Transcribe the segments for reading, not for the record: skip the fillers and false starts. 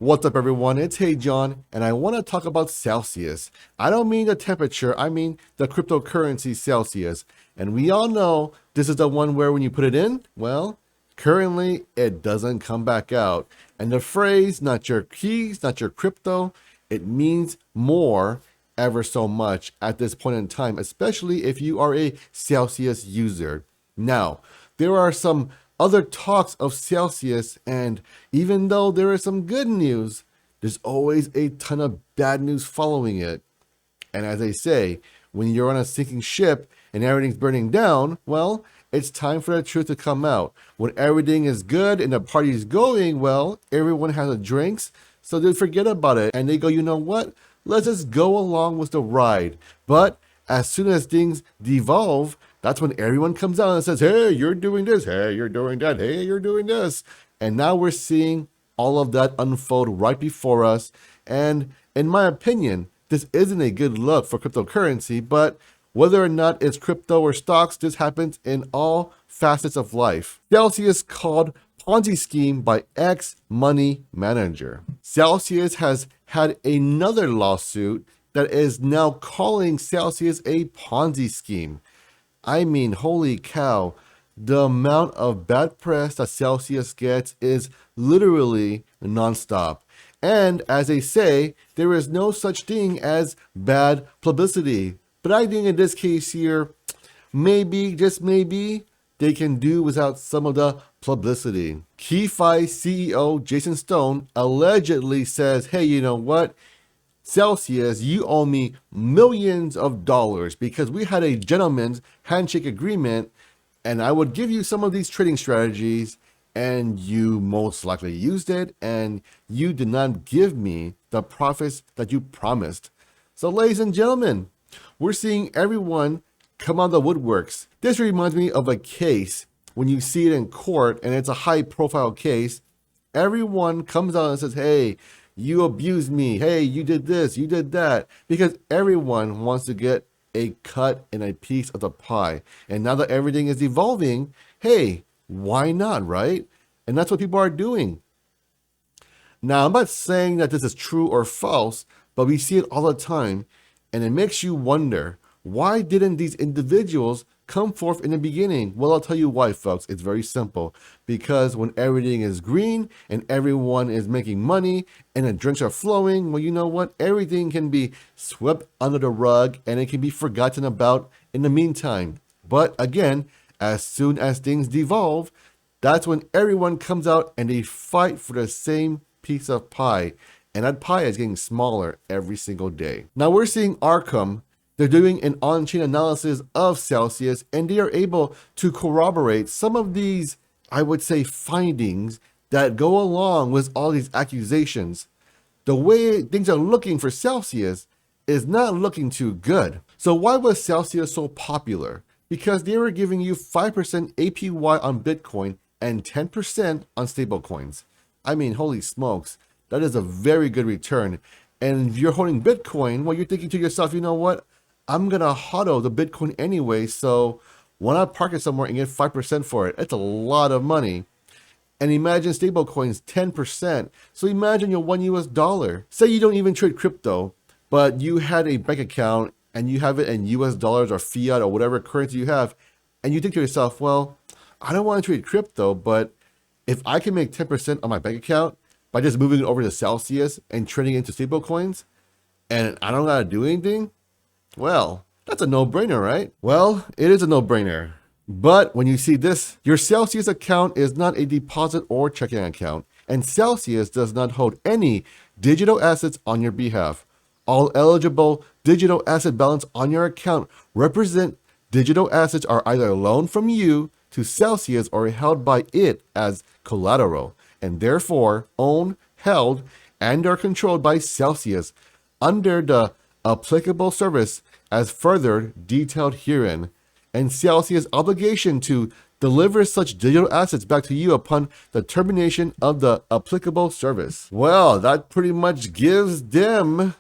What's up, everyone? It's Hey John, and I want to talk about Celsius. I don't mean the temperature, I mean the cryptocurrency Celsius. And we all know this is the one where when you put it in, well, currently it doesn't come back out. And the phrase, not your keys, not your crypto, it means more ever so much at this point in time, especially if you are a Celsius user. Now, there are some other talks of Celsius, and even though there is some good news, there's always a ton of bad news following it. And as they say, when you're on a sinking ship and everything's burning down, well, it's time for the truth to come out. When everything is good and the party's going, well, everyone has a drinks, so they forget about it and they go, you know what? Let's just go along with the ride. But as soon as things devolve, that's when everyone comes out and says, hey, you're doing this, hey, you're doing that, hey, you're doing this. And now we're seeing all of that unfold right before us. And in my opinion, this isn't a good look for cryptocurrency, but whether or not it's crypto or stocks, this happens in all facets of life. Celsius called Ponzi scheme by ex-money manager. Celsius has had another lawsuit that is now calling Celsius a Ponzi scheme. I mean, holy cow, the amount of bad press that Celsius gets is literally nonstop. And as they say, there is no such thing as bad publicity. But I think in this case here, maybe, just maybe, they can do without some of the publicity. KuCoin CEO Jason Stone allegedly says, hey, you know what? Celsius, you owe me millions of dollars because we had a gentleman's handshake agreement and I would give you some of these trading strategies and you most likely used it and you did not give me the profits that you promised. So ladies and gentlemen, we're seeing everyone come out of the woodworks. This reminds me of a case when you see it in court and it's a high profile case. Everyone comes out and says, hey, you abused me. Hey, you did this, you did that. Because everyone wants to get a cut and a piece of the pie. And now that everything is evolving, hey, why not, right? And that's what people are doing. Now, I'm not saying that this is true or false, but we see it all the time. And it makes you wonder, why didn't these individuals come forth in the beginning? Well, I'll tell you why, folks. It's very simple. Because when everything is green and everyone is making money and the drinks are flowing, well, you know what? Everything can be swept under the rug and it can be forgotten about in the meantime. But again, as soon as things devolve, that's when everyone comes out and they fight for the same piece of pie. And that pie is getting smaller every single day. Now we're seeing Arkham. They're doing an on-chain analysis of Celsius and they are able to corroborate some of these, I would say, findings that go along with all these accusations. The way things are looking for Celsius is not looking too good. So why was Celsius so popular? Because they were giving you 5% APY on Bitcoin and 10% on stablecoins. I mean, holy smokes, that is a very good return. And if you're holding Bitcoin, well, you're thinking to yourself, you know what? I'm going to hodl the Bitcoin anyway, so why not park it somewhere and get 5% for it? It's a lot of money. And imagine stablecoins, 10%. So imagine your $1. Say you don't even trade crypto, but you had a bank account and you have it in US dollars or fiat or whatever currency you have. And you think to yourself, well, I don't want to trade crypto, but if I can make 10% on my bank account by just moving it over to Celsius and trading into stablecoins, and I don't got to do anything, well, that's a no-brainer, right? Well, it is a no-brainer. But when you see this, your Celsius account is not a deposit or checking account, and Celsius does not hold any digital assets on your behalf. All eligible digital asset balance on your account represent digital assets are either loaned from you to Celsius or held by it as collateral, and therefore owned, held, and are controlled by Celsius under the applicable service as further detailed herein, and Celsius' obligation to deliver such digital assets back to you upon the termination of the applicable service. Well, that pretty much gives them,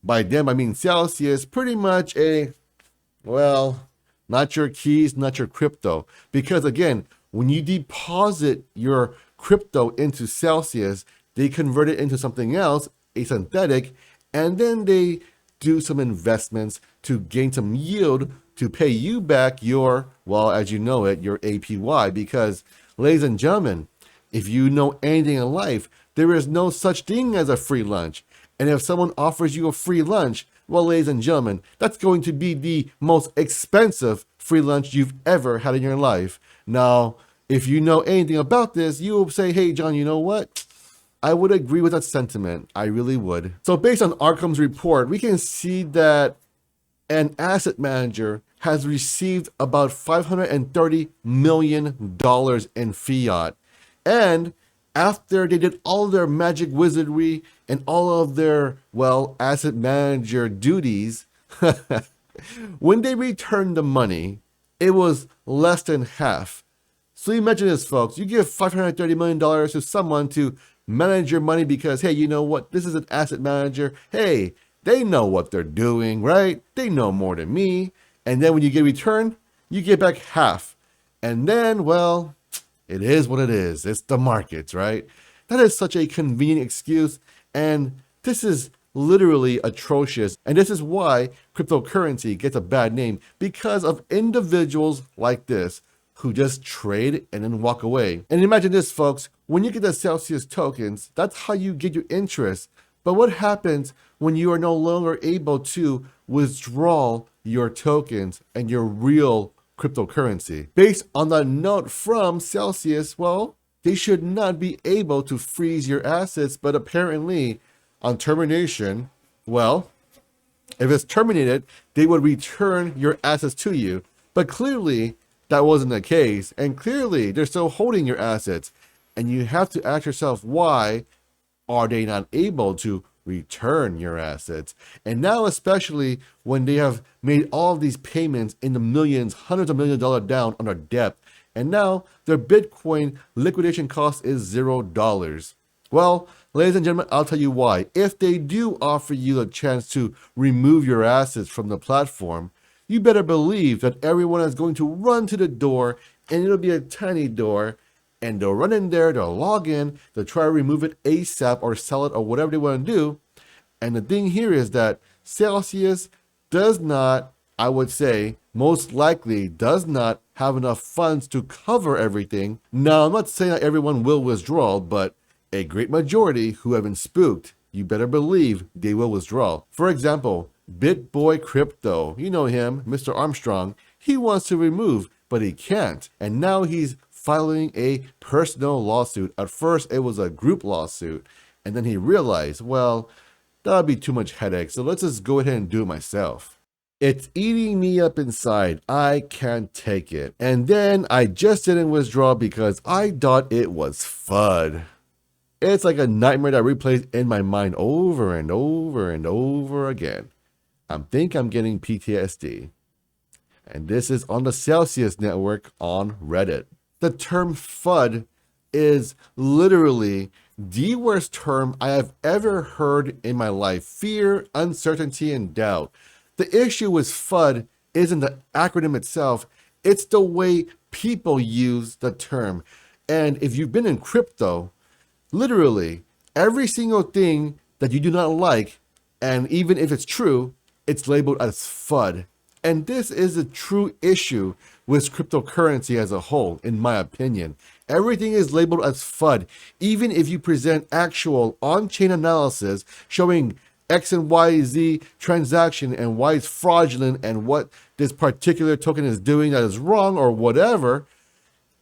by them I mean Celsius, pretty much a, well, not your keys, not your crypto. Because again, when you deposit your crypto into Celsius, they convert it into something else, a synthetic, and then they do some investments to gain some yield to pay you back your, well, as you know it, your APY. Because, ladies and gentlemen, if you know anything in life, there is no such thing as a free lunch. And if someone offers you a free lunch, well, ladies and gentlemen, that's going to be the most expensive free lunch you've ever had in your life. Now, if you know anything about this, you will say, hey, John, you know what? I would agree with that sentiment. I really would. So based on Arkham's report, we can see that an asset manager has received about $530 million in fiat. And after they did all of their magic wizardry and all of their, well, asset manager duties, when they returned the money, it was less than half. So imagine this, folks. You give $530 million to someone to manage your money because, hey, you know what? This is an asset manager. Hey, they know what they're doing, right? They know more than me. And then when you get returned, you get back half. And then, well, it is what it is. It's the markets, right? That is such a convenient excuse. And this is literally atrocious. And this is why cryptocurrency gets a bad name, because of individuals like this who just trade and then walk away. And imagine this, folks. When you get the Celsius tokens, that's how you get your interest. But what happens when you are no longer able to withdraw your tokens and your real cryptocurrency? Based on the note from Celsius, well, they should not be able to freeze your assets, but apparently on termination, well, if it's terminated, they would return your assets to you. But clearly that wasn't the case, and clearly they're still holding your assets. And you have to ask yourself, why are they not able to return your assets? And now, especially when they have made all of these payments in the millions, hundreds of millions of dollars down on their debt, and now their Bitcoin liquidation cost is $0. Well, ladies and gentlemen, I'll tell you why. If they do offer you a chance to remove your assets from the platform, you better believe that everyone is going to run to the door, and it'll be a tiny door, and they'll run in there, they'll log in, they'll try to remove it ASAP or sell it or whatever they want to do. And the thing here is that Celsius does not, I would say, most likely does not have enough funds to cover everything. Now, I'm not saying that everyone will withdraw, but a great majority who have been spooked, you better believe they will withdraw. For example, BitBoy Crypto, you know him, Mr. Armstrong, he wants to remove, but he can't. And now he's filing a personal lawsuit. At first, it was a group lawsuit. And then he realized, well, that would be too much headache. So let's just go ahead and do it myself. It's eating me up inside. I can't take it. And then I just didn't withdraw because I thought it was FUD. It's like a nightmare that replays in my mind over and over and over again. I think I'm getting PTSD. And this is on the Celsius network on Reddit. The term FUD is literally the worst term I have ever heard in my life. Fear, uncertainty, and doubt. The issue with FUD isn't the acronym itself, it's the way people use the term. And if you've been in crypto, literally every single thing that you do not like, and even if it's true, it's labeled as FUD. And this is a true issue with cryptocurrency as a whole, in my opinion. Everything is labeled as FUD, even if you present actual on-chain analysis showing X and Y, Z transaction and why it's fraudulent and what this particular token is doing that is wrong or whatever.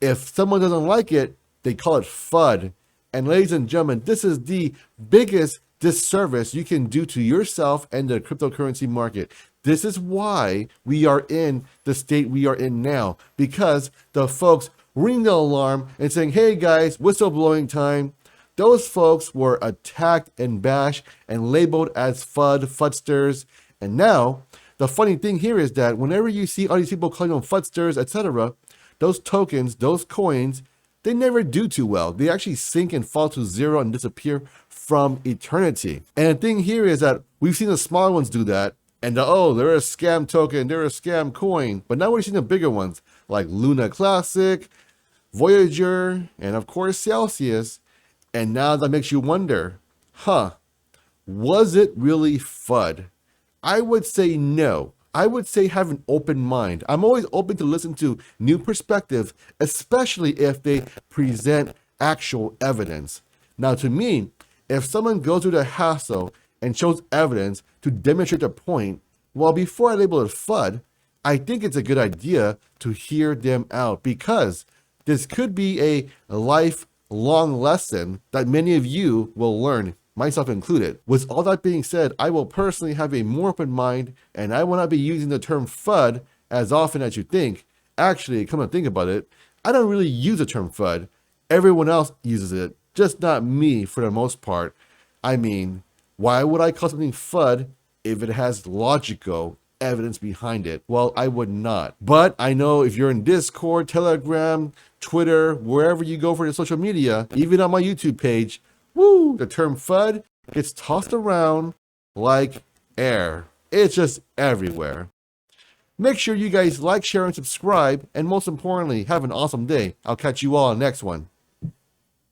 If someone doesn't like it, they call it FUD. And ladies and gentlemen, this is the biggest disservice you can do to yourself and the cryptocurrency market. This is why we are in the state we are in now, because the folks ring the alarm and saying, hey guys, whistleblowing time. Those folks were attacked and bashed and labeled as FUD, FUDsters. And now the funny thing here is that whenever you see all these people calling them FUDsters, etc., those tokens, those coins, they never do too well. They actually sink and fall to zero and disappear from eternity. And the thing here is that we've seen the smaller ones do that. And oh, they're a scam token, they're a scam coin. But now we're seeing the bigger ones like Luna Classic, Voyager, and of course Celsius. And now that makes you wonder, was it really FUD? I would say no. I would say have an open mind. I'm always open to listen to new perspectives, especially if they present actual evidence. Now, to me, if someone goes through the hassle and shows evidence to demonstrate a point, well, before I label it FUD, I think it's a good idea to hear them out, because this could be a lifelong lesson that many of you will learn, myself included. With all that being said, I will personally have a more open mind, and I will not be using the term FUD as often as you think. Actually, come to think about it, I don't really use the term FUD. Everyone else uses it, just not me for the most part. I mean, why would I call something FUD if it has logical evidence behind it? Well, I would not. But I know if you're in Discord, Telegram, Twitter, wherever you go for your social media, even on my YouTube page, the term FUD gets tossed around like air. It's just everywhere. Make sure you guys like, share, and subscribe, and most importantly, have an awesome day. I'll catch you all next one.